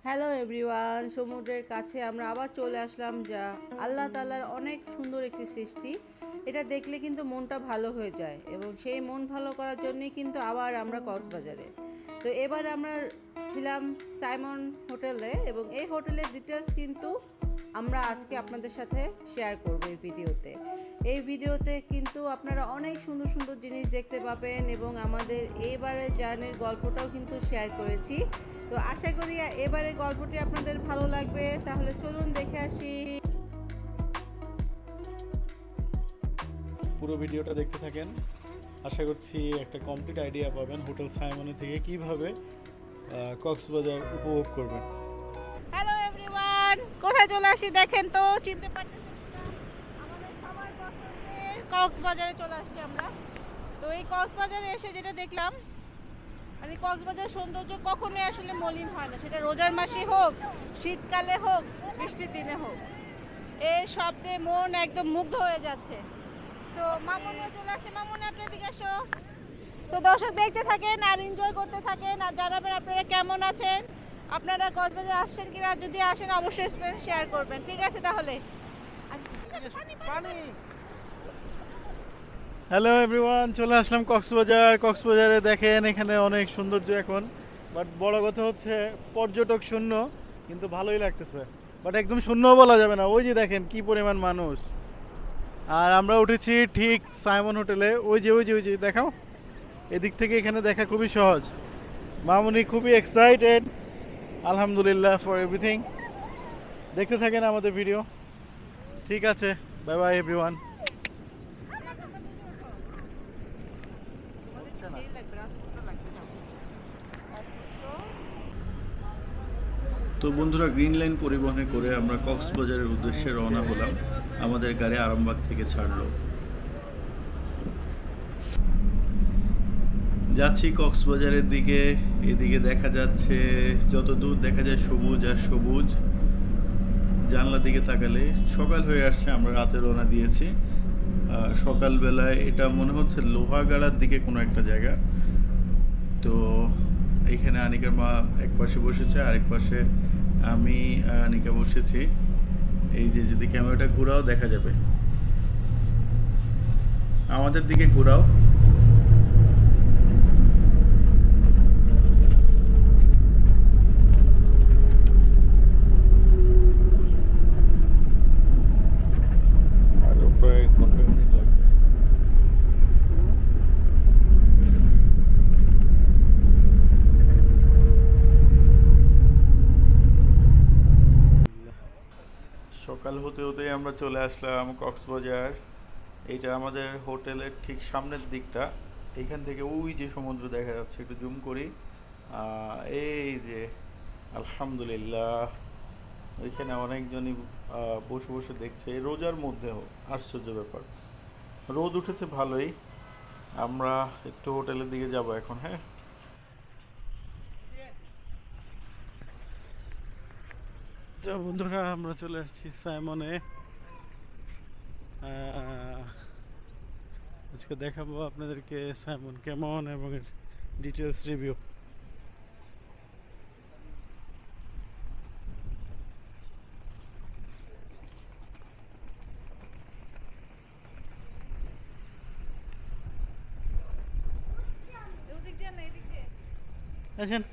Hello everyone, সমুদ্রের কাছে আমরা আবার চলে আসলাম। যা আল্লাহ তাআলার অনেক সুন্দর একটি সৃষ্টি। এটা দেখলে কিন্তু মনটা ভালো হয়ে যায় এবং সেই মন ভালো করার জন্যই কিন্তু আবার আমরা কক্সবাজারে। তো এবার আমরা ছিলাম সাইমন হোটেলে এবং এই হোটেলের ডিটেলস কিন্তু আমরা আজকে আপনাদের সাথে শেয়ার করব এই ভিডিওতে কিন্তু আপনারা অনেক সুন্দর সুন্দর জিনিস দেখতে পাবেন এবং আমাদের এইবারের জার্নির গল্পটাও কিন্তু শেয়ার করেছি। তো আশা করি এবারে গল্পটি আপনাদের ভালো লাগবে। তাহলে চলুন দেখে আসি। পুরো ভিডিওটা দেখতে থাকেন। আশা করছি একটা কমপ্লিট আইডিয়া পাবেন হোটেল সাইমনি থেকে কিভাবে কক্সবাজার উপভোগ করবেন। হ্যালো এভরিওয়ান, কোথায় চলে আসি দেখেন তো, চিনতে পারতেছেন কিনা? আমাদের সবার পছন্দের কক্সবাজারে চলে আসছি আমরা। তো এই কক্সবাজারে এসে যেটা দেখলাম, মানে কক্সবাজার সৌন্দর্য কখনোই আসলে মলিন হয় না, সেটা রোজার মাসে হোক, শীতকালে হোক, বৃষ্টির দিনে হোক। এই শব্দে মন একদম মুগ্ধ হয়ে যাচ্ছে। সো মামুনিও চলে আসছে, মামুনি আপনার দিকে আসো। সো দর্শক দেখতে থাকেন আর এনজয় করতে থাকেন আর জানাবেন আপনারা কেমন আছেন, আপনারা কক্সবাজার আসছেন কিনা। যদি আসেন অবশ্যই এক্সপিরিয়েন্স শেয়ার করবেন। ঠিক আছে তাহলে। হ্যালো এভরিওয়ান, চলে আসলাম কক্সবাজারে। দেখেন এখানে অনেক সৌন্দর্য এখন, বাট বড় কথা হচ্ছে পর্যটক শূন্য, কিন্তু ভালোই লাগতেছে। বাট একদম শূন্য বলা যাবে না, ওই যে দেখেন কি পরিমাণ মানুষ। আর আমরা উঠেছি ঠিক সাইমন হোটেলে। ওই যে দেখাও, এদিক থেকে এখানে দেখা খুবই সহজ। মামুনি খুবই এক্সাইটেড, আলহামদুলিল্লাহ ফর এভরিথিং। দেখতে থাকেন আমাদের ভিডিও। ঠিক আছে, বাই বাই এভরিওয়ান। তো বন্ধুরা, গ্রিন লাইন পরিবহনে করে আমরা কক্সবাজারের উদ্দেশ্যে রওনা হলাম। আমাদের গাড়ি আরামবাগ থেকে ছাড়লো। যাচ্ছি কক্সবাজারের দিকে। এদিকে দেখা যাচ্ছে, যত দূর দেখা যায় সবুজ আর সবুজ। জানলার দিকে তাকালে সকাল হয়ে আসছে, আমরা রাতে রওনা দিয়েছি। সকালবেলায় এটা মনে হচ্ছে লোহাগাড়ার দিকে কোনো একটা জায়গা। তো এইখানে আনিকার মা এক পাশে বসেছে, আরেক পাশে আমি আর আনিকা বসেছি। এই যে যদি ক্যামেরাটা ঘোরাও দেখা যাবে, আমাদের দিকে ঘোরাও। আরো প্রায় ঘন্টা খানিক লাগবে। সকাল হতে হতেই আমরা চলে আসলাম কক্সবাজার। এইটা আমাদের হোটেলের ঠিক সামনের দিকটা। এইখান থেকে ওই যে সমুদ্র দেখা যাচ্ছে, একটু জুম করি। এই যে আলহামদুলিল্লাহ, ওইখানে অনেকজনই বসে বসে দেখছে রোজার মধ্যেও। আশ্চর্য ব্যাপার, রোদ উঠেছে ভালোই। আমরা একটু হোটেলের দিকে যাব এখন। হ্যাঁ, তো বন্ধুরা আমরা চলে আসছি সাইমনে। আজকে দেখাবো আপনাদেরকে সাইমন কেমন এবং এর ডিটেলস রিভিউ। আসেন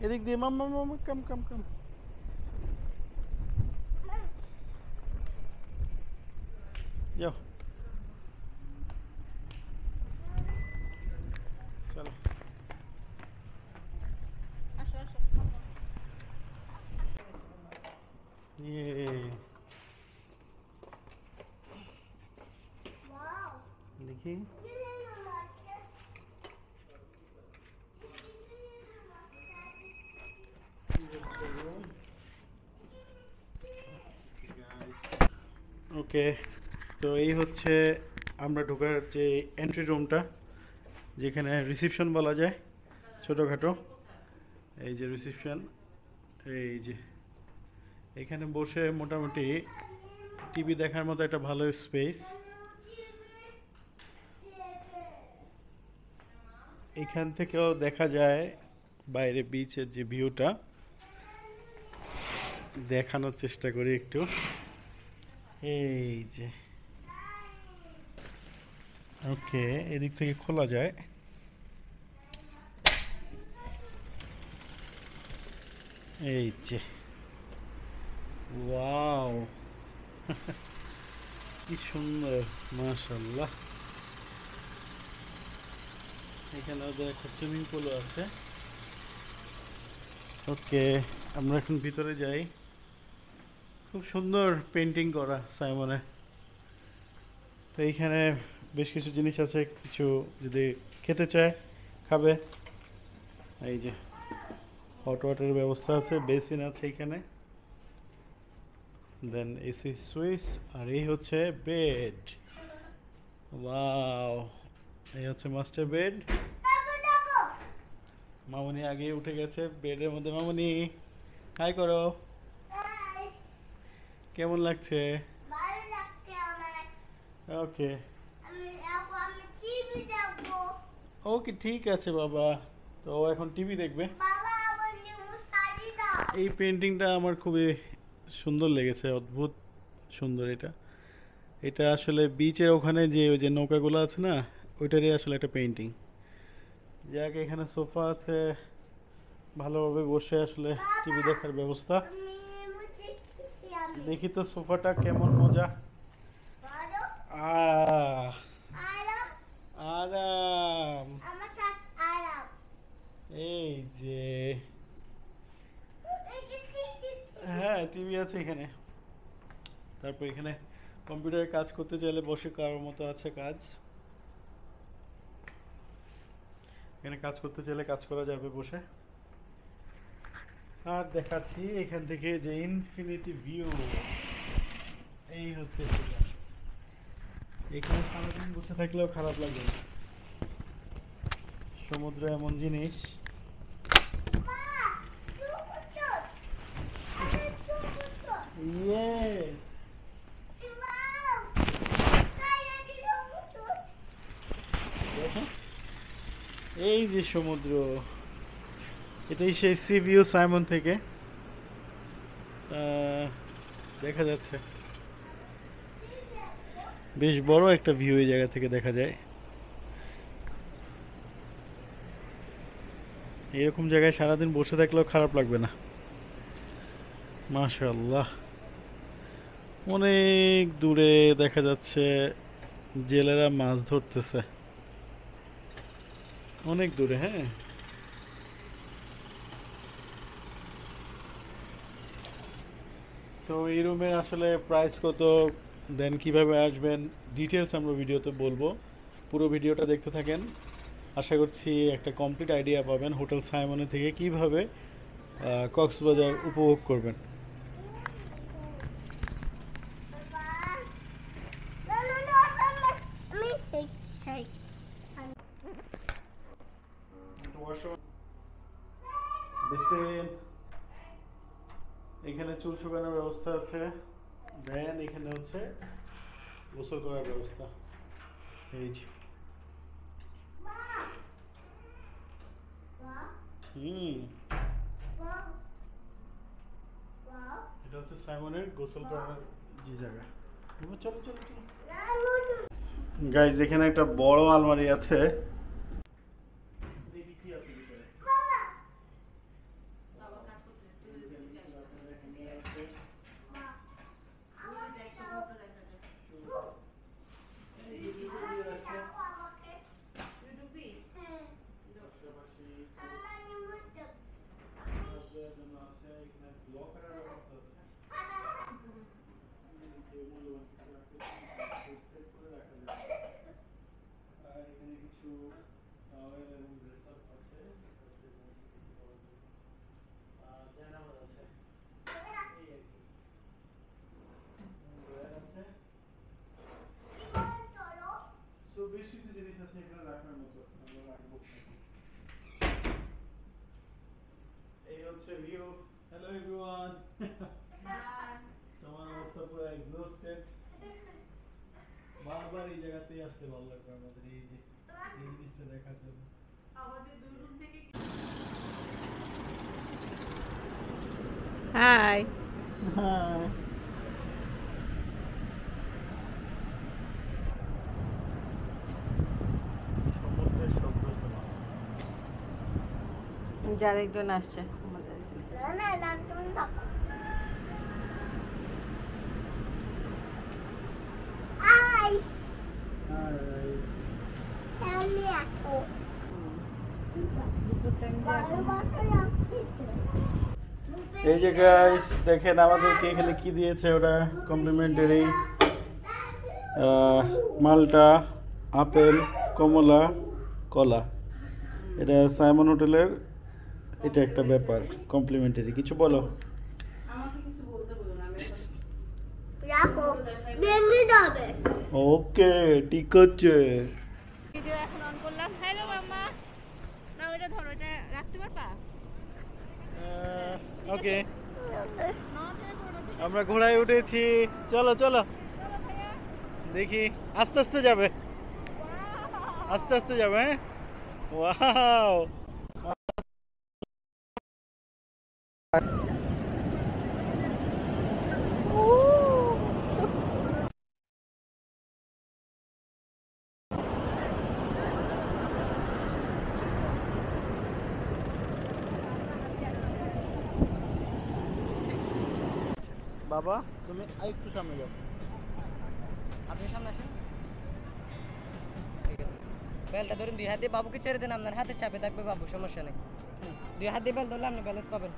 এদিক দিয়ে, মাম্মা মাম্মা কাম কাম কাম। যাও, চলো। ইয়ে, দেখি। ওকে, তো এই হচ্ছে আমরা ঢোকার যে এন্ট্রি রুমটা, যেখানে রিসিপশন বলা যায়, ছোটোখাটো। এই যে রিসিপশন, এই যে এখানে বসে মোটামুটি টিভি দেখার মতো একটা ভালো স্পেস। এখান থেকেও দেখা যায় বাইরে বিচের যে ভিউটা। দেখানোর চেষ্টা করি একটু। এই যে ওকে, এদিক থেকে খোলা যায়। এই যে ওয়াও কি সুন্দর, মাশাআল্লাহ। এখানে ওদের একটা সুইমিং পুলও আছে। ওকে, আমরা এখন ভিতরে যাই। খুব সুন্দর পেন্টিং করা সাইমনে। তো এইখানে বেশ কিছু জিনিস আছে, কিছু যদি খেতে চায় খাবে। এই যে হট ওয়াটারের ব্যবস্থা আছে, বেসিন আছে এখানে, দেন এসি সুইচ, আর এই হচ্ছে বেড। ওয়াও, এই হচ্ছে মাস্টার বেড। মামুনি আগে উঠে গেছে বেডের মধ্যে। মামুনি হাই করো, কেমন লাগছে? ওকে ওকে, ঠিক আছে বাবা। তো ও এখন টিভি দেখবে। এই পেন্টিংটা আমার খুবই সুন্দর লেগেছে, অদ্ভুত সুন্দর। এটা এটা আসলে বিচের ওখানে যে ওই যে নৌকাগুলো আছে না, ওইটারই আসলে একটা পেন্টিং। যাক, এখানে সোফা আছে, ভালোভাবে বসে আসলে টিভি দেখার ব্যবস্থা। দেখি তো সোফাটা কেমন মজা। আহ আরাম, এই যে হ্যাঁ টিভি আছে এখানে। তারপর এখানে কম্পিউটারে কাজ করতে চাইলে বসে কারোর মতো আছে কাজ। এখানে কাজ করতে চাইলে কাজ করা যাবে বসে। আর দেখাচ্ছি এখান থেকে যে ইনফিনিটি ভিউ, এই হচ্ছে সেটা। এখানে সারাদিন বসে থাকলেও খারাপ লাগবে না। সমুদ্র এমন জিনিস। ইয়েস, দেখো এই যে সমুদ্র, এটাই সেই সি ভিউ সাইমন থেকে দেখা যাচ্ছে। বেশ বড় একটা ভিউ এই জায়গা থেকে দেখা যায়। এরকম জায়গায় সারাদিন বসে থাকলেও খারাপ লাগবে না। মাশাআল্লাহ, অনেক দূরে দেখা যাচ্ছে জেলেরা মাছ ধরতেছে, অনেক দূরে। হ্যাঁ, তো এই রুমের আসলে প্রাইস কত, দেন কিভাবে আসবেন, ডিটেলস আমরা ভিডিওতে বলবো। পুরো ভিডিওটা দেখতে থাকেন, আশা করছি একটা কমপ্লিট আইডিয়া পাবেন হোটেল সাইমনে থেকে কিভাবে কক্সবাজার উপভোগ করবেন। বেসিন, এখানে চুল শুকানোর ব্যবস্থা আছে, দেন এখানে হচ্ছে গোসল করার ব্যবস্থা। এই যে এটা হচ্ছে সাইমনের গোসল করার যে জায়গা। চলো চলো চলো গাইজ, এখানে একটা বড় আলমারি আছে। দেখি কি আছে ভিতরে। বেশ কিছু জিনিস আছে এখানে রাখার মতো, আমরা রাখবো। এই হচ্ছে ভিউ। হ্যালো এভরিওয়ান, তোমার অবস্থা পুরো এক্সস্টেড। বারবার এই জায়গাতেই আসতে ভালো লাগবে আমাদের, এই যে এই জিনিসটা দেখার জন্য। আমাদের দুই রুম থেকে হাই, হ্যাঁ সমুদ্রের শব্দ শোনা যার একজন আসছে আমাদের এই যে গাইস দেখেন আমাদেরকে এখানে কি দিয়েছে ওরা কমপ্লিমেন্টারি মালটা আপেল কমলা কলা এটা সাইমন হোটেলের এটা একটা ব্যাপার কমপ্লিমেন্টারি কিছু বলো ওকে ঠিক আছে ভিডিও এখন অন করলাম হ্যালো মাম্মা না ওটা ধরো এটা রাখতে পারবা ওকে আমরা ঘোড়ায় উঠেছি চলো চলো দেখি আস্তে আস্তে যাবে আস্তে আস্তে যাবে হ্যাঁ ওয়াও বাবা তুমি আরেকটু সামনে যাও আপনি সামনে আসেন ঠিক আছে বেলটা ধরুন দুই হাত দিয়ে বাবুকে ছেড়ে দেন আপনার হাতে চাপে থাকবে বাবু সমস্যা নেই দুই হাত দিয়ে বেল ধরলে আপনি ব্যালেন্স পাবেন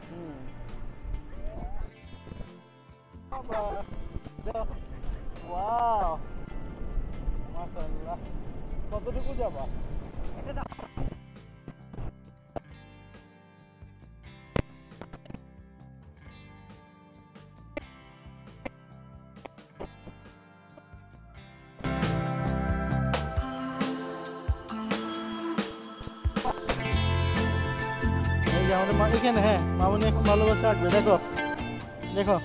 ওয়াও মাশাআল্লাহ কতটুকু যাবা এটা এই যে আমাদের মা এখানে হ্যাঁ মামুনি এখন ভালোবাসা আসবে দেখো দেখো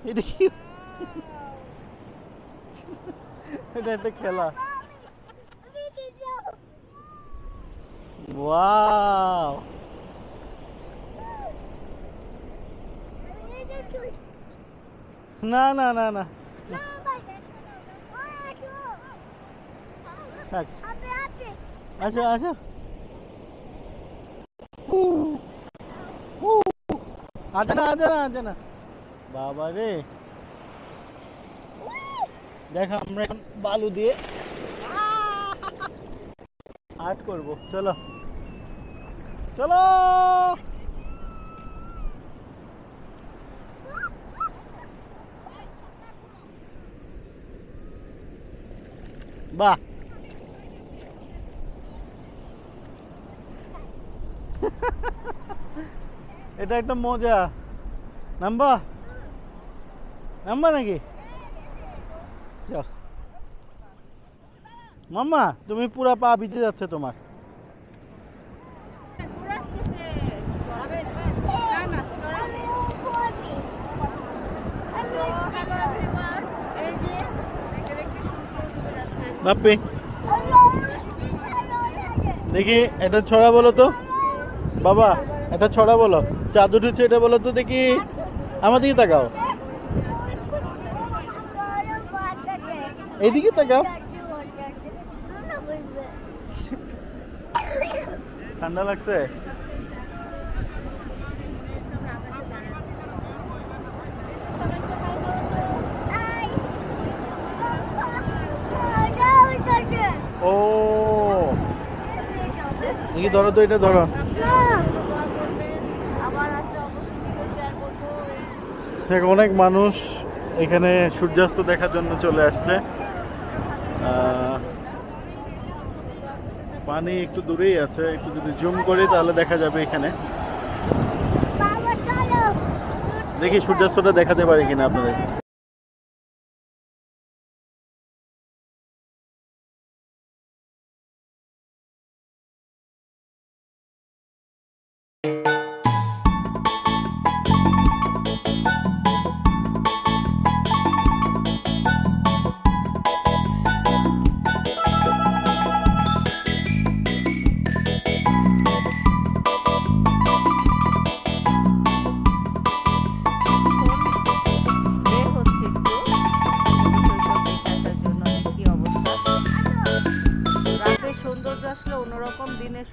এটা কি এটা একটা খেলা ওয়াও না না না না থাক আচ্ছা আচ্ছা আচ্ছা না আচ্ছা না আচ্ছা না বাবা রে দেখো আমরা এখন বালু দিয়ে আর্ট করব চলো চলো বাহ এটা একটা মজা নাম্বা নাম্বা নাকি চল মাম্মা তুমি পুরা পা ভিজে যাচ্ছে তোমার বাপ্পি দেখি এটা ছড়া বলো তো বাবা এটা ছড়া বলো চাঁদ উঠেছে এটা বলো তো দেখি আমার দিকে তাকাও এইদিকে তাকাও ঠান্ডা লাগছে ও দেখি ধরো তো এটা ধরো অনেক মানুষ এখানে সূর্যাস্ত দেখার জন্য চলে আসছে পানি একটু দূরেই আছে একটু যদি জুম করি তাহলে দেখা যাবে এখানে দেখি সূর্যাস্তটা দেখাতে পারি কিনা আপনাদের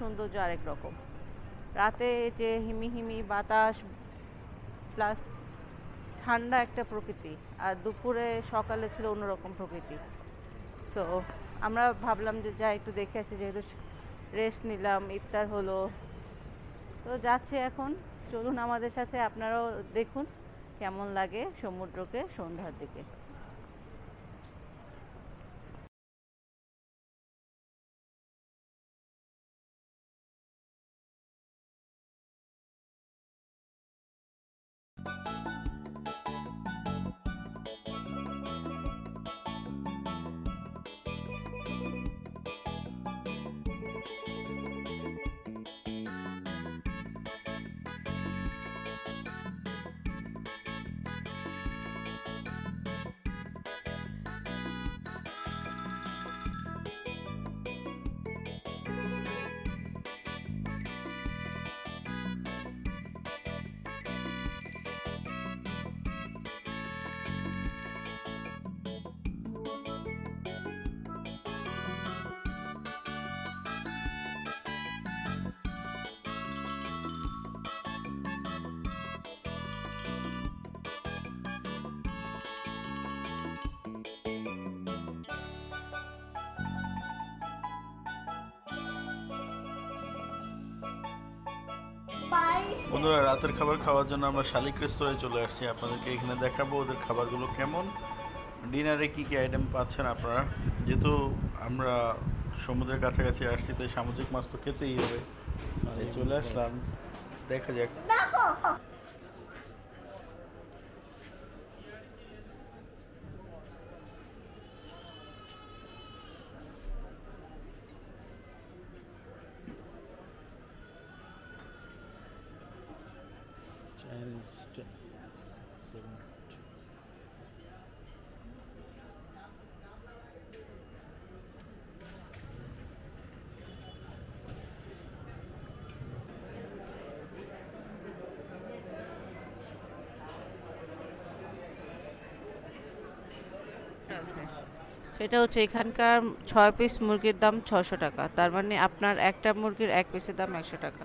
সৌন্দর্য আরেক রকম। রাতে যে হিমি হিমি বাতাস প্লাস ঠান্ডা একটা প্রকৃতি, আর দুপুরে সকালে ছিল অন্যরকম প্রকৃতি। সো আমরা ভাবলাম যে যাই একটু দেখে আসি, যেহেতু রেস্ট নিলাম, ইফতার হলো, তো যাচ্ছে এখন। চলুন আমাদের সাথে, আপনারাও দেখুন কেমন লাগে সমুদ্রকে সন্ধ্যার দিকে। বন্ধুরা, রাতের খাবার খাওয়ার জন্য আমরা শালিক রেস্তোরাঁয় চলে আসছি। আপনাদেরকে এখানে দেখাবো ওদের খাবারগুলো কেমন, ডিনারে কী কী আইটেম পাচ্ছেন আপনারা। যেহেতু আমরা সমুদ্রের কাছাকাছি আসছি, তাই সামুদ্রিক মাছ তো খেতেই হবে। এই চলে আসলাম, দেখা যাক। সেটা হচ্ছে এখানকার 6 পিস মুরগির দাম 600 টাকা, তার মানে আপনার একটা মুরগির 1 পিসের দাম 100 টাকা।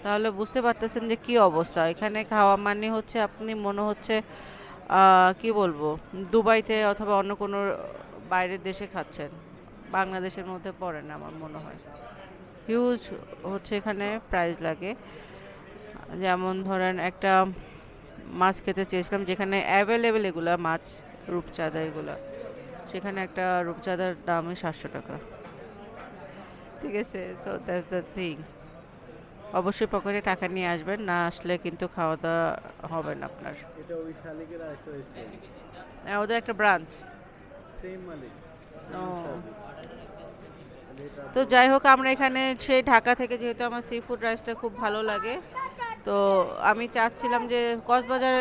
তাহলে বুঝতে পারতেছেন যে কি অবস্থা এখানে। খাওয়া মানে হচ্ছে আপনি মনে হচ্ছে কি বলবো, দুবাইতে অথবা অন্য কোনো বাইরের দেশে খাচ্ছেন, বাংলাদেশের মধ্যে পড়ে না আমার মনে হয়। হিউজ হচ্ছে এখানে প্রাইস লাগে। যেমন ধরেন একটা মাছ খেতে চেয়েছিলাম যেখানে অ্যাভেলেবেল এগুলা মাছ, রূপচাঁদা এগুলা, সেখানে একটা রূপচাঁদার দামই 700 টাকা। ঠিক আছে, সো দ্যাটস দ্য থিং। অবশ্যই পকেটে টাকা নিয়ে আসবেন, না আসলে কিন্তু খাওয়া দাওয়া হবে না আপনার। এটা ওই শালিকের আরেকটা রেস্টুরেন্ট, হ্যাঁ, ওদের একটা ব্রাঞ্চ। সেম মালিক। তো যাই হোক, আমরা এখানে সেই ঢাকা থেকে, যেহেতু আমার সি ফুড রাইসটা খুব ভালো লাগে, তো আমি চাচ্ছিলাম যে কক্সবাজার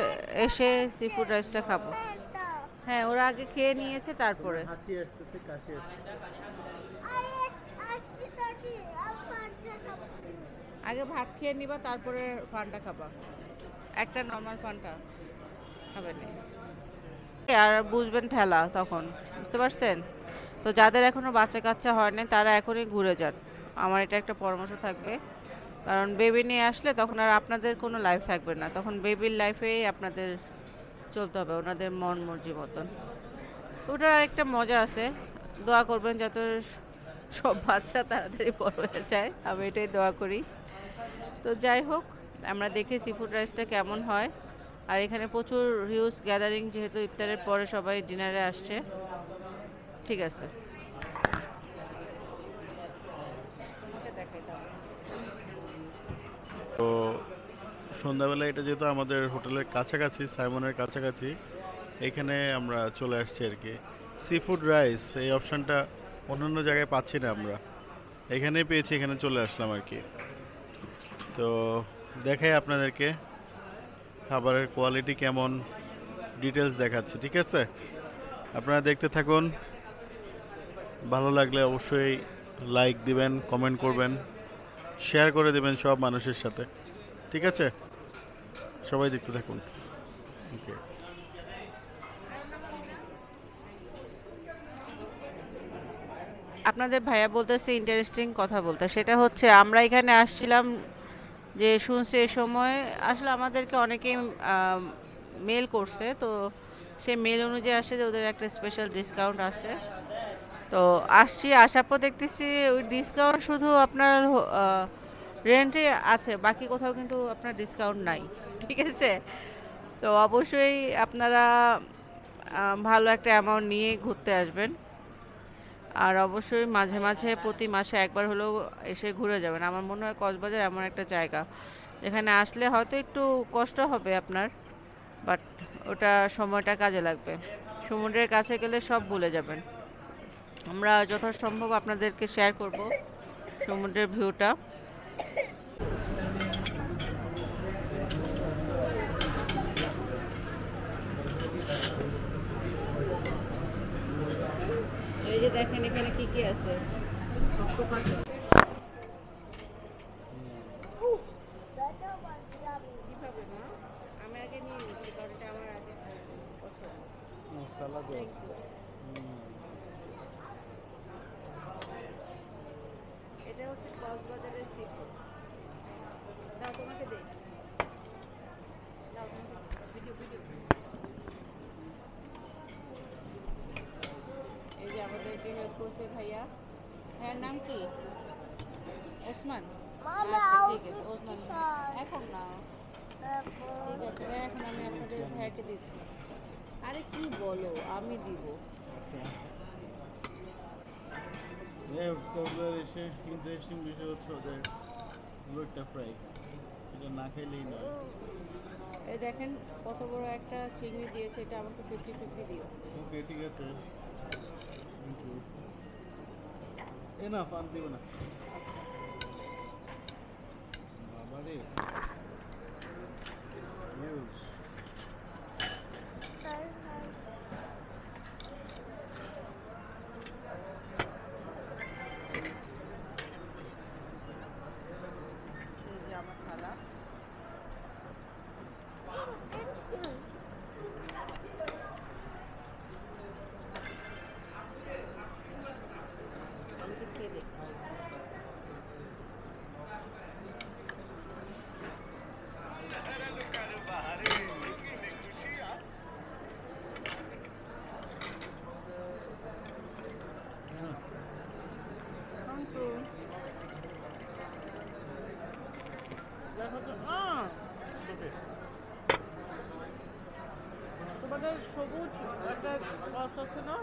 এসে সি ফুড রাইসটা খাবো। হ্যাঁ, ওরা আগে খেয়ে নিয়েছে তারপরে। হাঁচি আসতেছে, কাশি আসতেছে। আগে ভাত খেয়ে নিবা, তারপরে ফান্ডা খাবা। একটা নর্মাল ফান্ডা খাবে না, আর বুঝবেন ঠেলা তখন, বুঝতে পারছেন? তো যাদের এখনো বাচ্চা কাচ্চা হয় না তারা এখনই ঘুরে যান, আমার এটা একটা পরামর্শ থাকবে। কারণ বেবি নিয়ে আসলে তখন আর আপনাদের কোনো লাইফ থাকবে না, তখন বেবির লাইফেই আপনাদের চলতে হবে ওনাদের মন মর্জি মতন। ওটার একটা মজা আছে। দোয়া করবেন যাতে সব বাচ্চা তাড়াতাড়ি বড় হয়ে যায়, আমি এটাই দোয়া করি। তো যাই হোক, আমরা দেখি সি ফুড রাইসটা কেমন হয়। আর এখানে প্রচুর হিউজ গ্যাদারিং, যেহেতু ইফতারের পরে সবাই ডিনারে আসছে। ঠিক আছে, তো সন্ধ্যাবেলা এটা যেহেতু আমাদের হোটেলের কাছাকাছি, সাইমনের কাছাকাছি, এখানে আমরা চলে আসছি আর কি। সি ফুড রাইস এই অপশানটা অন্যান্য জায়গায় পাচ্ছি না আমরা, এখানেই পেয়েছি, এখানে চলে আসলাম আর কি। তো দেখাই আপনাদেরকে খাবারের কোয়ালিটি কেমন, ডিটেলস দেখাচ্ছি, ঠিক আছে? আপনারা দেখতে থাকুন। ভালো লাগলে অবশ্যই লাইক দিবেন, কমেন্ট করবেন, শেয়ার করে দেবেন সব মানুষের সাথে, ঠিক আছে? সবাই দেখতে থাকুন। ওকে, আপনাদের ভাইয়া বলতেছে ইন্টারেস্টিং কথা বলতে, সেটা হচ্ছে আমরা এখানে আসছিলাম যে শুনছি এই সময় আসলে আমাদেরকে অনেকেই মেল করছে, তো সেই মেল অনুযায়ী আসে যে ওদের একটা স্পেশাল ডিসকাউন্ট আছে। তো আসছি, আসার পর দেখতেছি ওই ডিসকাউন্ট শুধু আপনার রেন্টে আছে, বাকি কোথাও কিন্তু আপনার ডিসকাউন্ট নাই। ঠিক আছে, তো অবশ্যই আপনারা ভালো একটা অ্যামাউন্ট নিয়ে ঘুরতে আসবেন। আর অবশ্যই মাঝে মাঝে প্রতি মাসে একবার হলেও এসে ঘুরে যাবেন। আমার মনে হয় কক্সবাজার এমন একটা জায়গা যেখানে আসলে হয়তো একটু কষ্ট হবে আপনার, বাট ওটা সময়টা কাজে লাগবে। সমুদ্রের কাছে গেলে সব ভুলে যাবেন। আমরা যথাসম্ভব আপনাদেরকে শেয়ার করব সমুদ্রের ভিউটা। এই যে দেখেন এখানে কি কি আছে, অক্টোপাস আছে। কিভাবে মা? আমি আগে নিয়ে নিচ্ছি কারণ এটা আমার আগে পছন্দ। সালাদও আছে। এটা হচ্ছে কক্সবাজারের সি ফুড। দাও তোমাকে দেই, দাও তোমাকে ভিডিও ভিডিও। এই যে আমাদেরকে হেল্প করছে ভাইয়া। ভাইয়ার নাম কি? ওসমান। আচ্ছা ঠিক আছে ওসমান, এখন না ঠিক আছে ভাই, এখন আমি আপনাদের ভাইয়াকে দিচ্ছি। আরে কি বলো, আমি দিব। কক্সবাজার এসে ইন্টারেস্টিং বিষয় হচ্ছে ওদের লোটটা ফ্রাই, এটা না খাইলেই নয়। এই দেখেন কত বড় একটা চিংড়ি দিয়েছে, এটা আমাকে 50-50 দিও। ওকে ঠিক আছে, এনাফ, আর দিব না। বাবারে নিউজ। এই যে আমার থালা। আমি একটু খেয়ে দেখি। তোমাদের সবুজ একটা সস আছে না?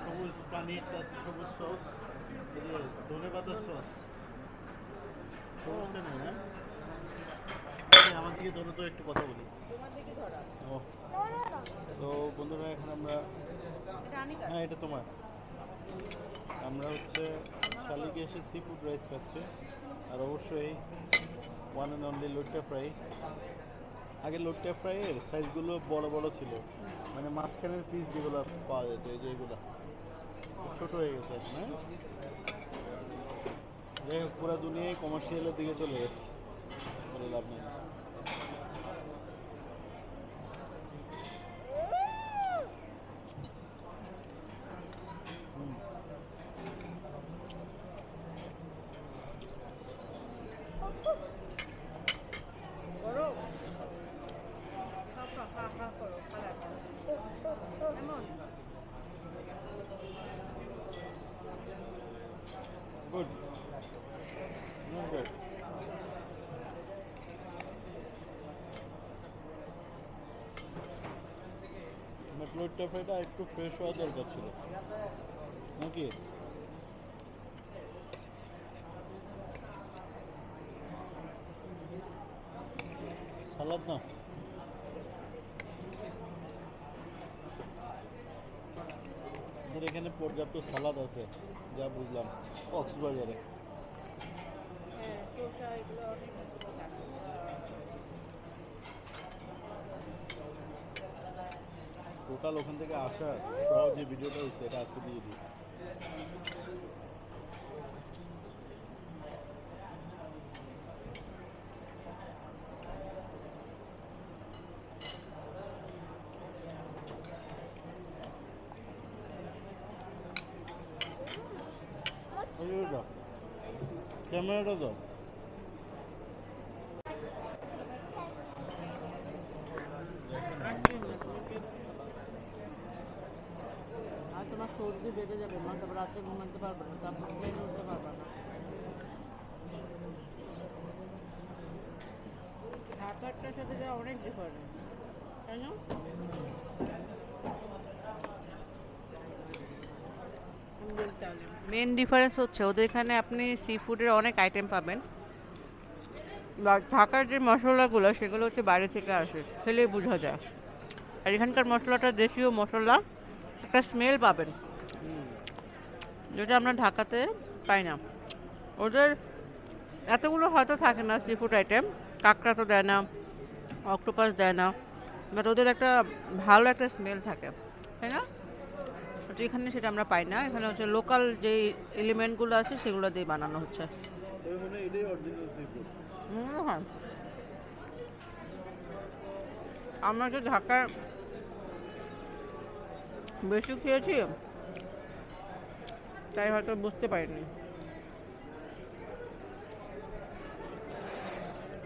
সবুজ পানির, তার সবুজ সস, এই যে ধনে পাতার সস, সবুজটা নেই না? আমার দিকে ধরো তো, একটু কথা বলি। তোমার দিকে ধরা। ও, তো বন্ধুরা এখন আমরা, এটা আমি কাট। হ্যাঁ এটা তোমার, আমরা হচ্ছে শালিকে এসে সি ফুড রাইস খাচ্ছি, আর অবশ্যই ওয়ান অ্যান্ড অনলি লোট্টা ফ্রাই। আগে লোট্টা ফ্রাইয়ের সাইজগুলো বড় বড় ছিল, মানে মাঝখানের পিস যেগুলো পাওয়া যেত, এই যে এগুলো ছোটো হয়ে গেছে এখন। হ্যাঁ, যাই হোক, পুরো দুনিয়ায় কমার্শিয়ালের দিকে চলে গেছে, বলে লাভ নেই। করো খা খা খা করো, কালার এমন। Good, not bad. বাট লোট্টা ফ্রাইটা একটু ফ্রেশ হওয়া দরকার ছিল নাকি? সালাদ না, আমাদের এখানে পর্যাপ্ত সালাদ আছে যা বুঝলাম কক্সবাজারে। হ্যাঁ শসা এগুলো অনেক টোটাল ওখান থেকে আসার সহ যে ভিডিওটা হচ্ছে এটা আজকে দিয়ে দিই। দাও, ক্যামেরাটা দাও। আর তোমার সর্দি বেড়ে যাবে মা, তারপর রাতে ঘুমাতে পারবে না, তারপর ট্রেনে উঠতে পারবে না। ঢাকারটার সাথে যা অনেক ডিফারেন্স, তাই না? মেন ডিফারেন্স হচ্ছে ওদের এখানে আপনি সি ফুডের অনেক আইটেম পাবেন, বা ঢাকার যে মশলাগুলো সেগুলো হচ্ছে বাইরে থেকে আসে, খেলেই বোঝা যায়। আর এখানকার মশলাটা দেশীয় মশলা, একটা স্মেল পাবেন যেটা আমরা ঢাকাতে পাই না। ওদের এতগুলো হয়তো থাকে না সি ফুড আইটেম, কাঁকড়া তো দেয় না, অক্টোপাস দেয় না, বাট ওদের একটা ভালো একটা স্মেল থাকে, তাই না? তো এখানে সেটা আমরা পাই না। এখানে হচ্ছে লোকাল যে এলিমেন্টগুলো আছে সেগুলো দিয়ে বানানো হচ্ছে। হ্যাঁ, আমরা যে ঢাকায় বেশি খেয়েছি তাই হয়তো বুঝতে পারিনি।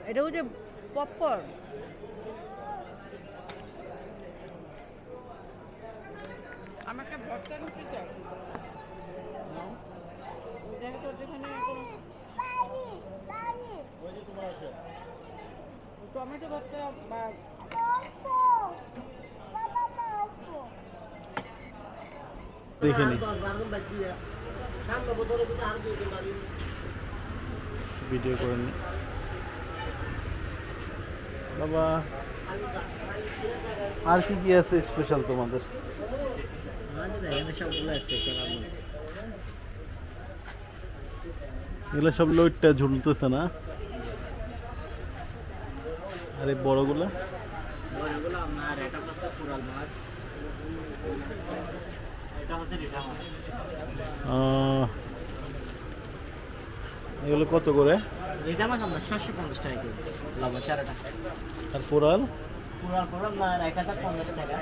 এটা হচ্ছে পপকর্ন। আমার একটা ভর্তা রুটি চাই, দেখো তো যেখানে কোনো টমেটো ভর্তা বা দেখে নি ভিডিও করে নি বাবা। আর কি কি আছে স্পেশাল তোমাদের? এগুলো সব লোটটা ঝুলতেছে না? আরে বড়গুলো আপনার এটা হচ্ছে কুরাল মাছ, এটা হচ্ছে রিঠা মাছ। এগুলো কত করে? রিঠা মাছ আমরা 750 টাকা কেজি, লবণ 4 টাকা। আর কোরাল? কুরাল আপনার 1050 টাকা।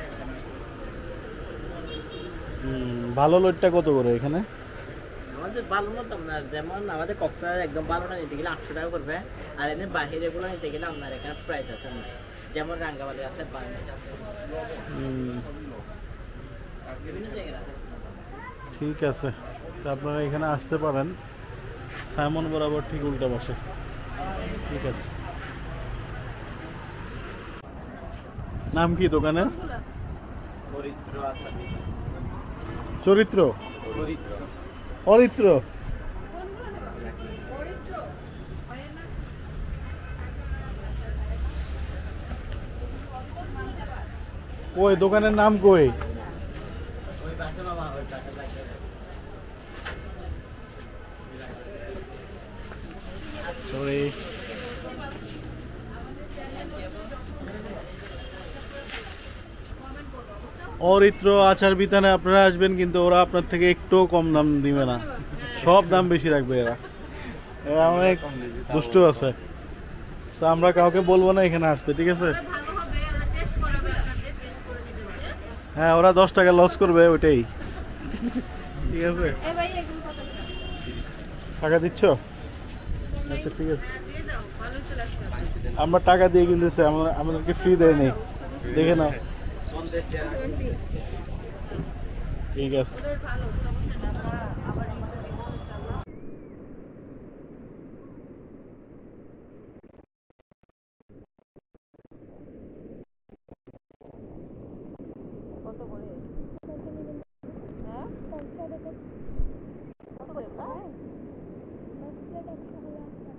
ভালো লোটটা কত করে এখানে? আমাদের ভালো মতো আপনার যেমন আমাদের কক্সবাজার একদম ভালোটা নিতে গেলে 800 টাকা পড়বে, আর এমনি বাহিরে গুলো নিতে গেলে আপনার এখানে প্রাইস আছে না, যেমন রাঙ্গামালি আছে, বার্মিজ আছে, বিভিন্ন জায়গায় আছে। ঠিক আছে, তো আপনারা এখানে আসতে পারেন, সাইমন বরাবর ঠিক উল্টা বসে। ঠিক আছে, নাম কি দোকানের? চরিত্র, অরিত্র। কই দোকানের নাম কই? ওই পাশে বাবা, ওই পাশে লাগবে। সরি, অরিত্র আচার বিতানে আপনারা আসবেন, কিন্তু ওরা আপনার থেকে একটু কম দাম দিবে না, সব দাম বেশি রাখবে এরা। এরা অনেক দুষ্ট আছে, তো আমরা কাউকে বলবো না এখানে আসতে, ঠিক আছে? হ্যাঁ, ওরা 10 টাকা লস করবে, ওইটাই। ঠিক আছে, টাকা দিচ্ছ? আচ্ছা ঠিক আছে, আমরা টাকা দিয়ে কিনতেছি, আমাদেরকে ফ্রি দেয় নেই, দেখে নাও। ঠিক আছে, কত করে? হ্যাঁ, কত করে?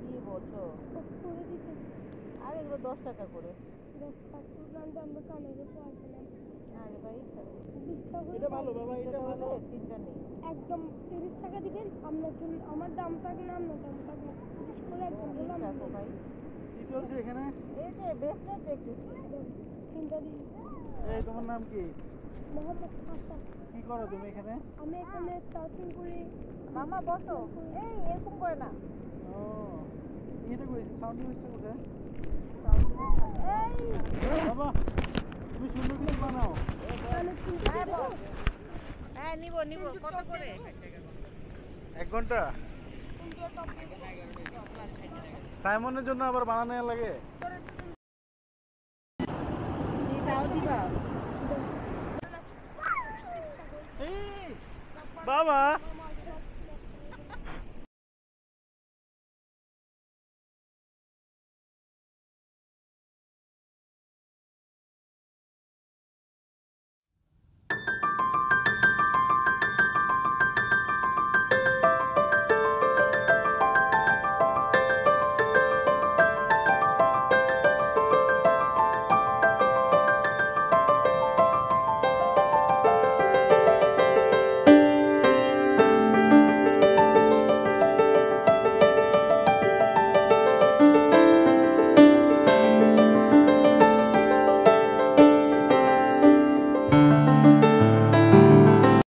কি বলছো? আর এগুলো 10 টাকা করে। আরে ভাই, এটা ভালো বাবা, এটা ভালো। চিন্তা নেই। একদম 30 টাকা দিবেন, আপনার জন্য আমার দাম থাকবে না, আপনার দাম থাকবে 30 করে একদম বললাম। রাখো ভাই, কি চলছে এখানে? এই যে ব্রেসলেট দেখতেছি। চিন্তা দিন। এই তোমার নাম কি? মোহাম্মদ হাসান। কি করো তুমি এখানে? আমি এখানে সার্ফিং করি। মামা বসো, এই এরকম করে না। ও, এটা কইছি, সাউন্ড ইউজটা কোথায়? এই বাবা, তুমি সুন্দর ক্লিপ বানাও। আমি চিন্তা হ্যাঁ দেবো। বল। হ্যাঁ নিব নিব, কত করে? 1 ঘন্টা? সাইমনের জন্য আবার বানানো লাগে। তাও দিবা বাবা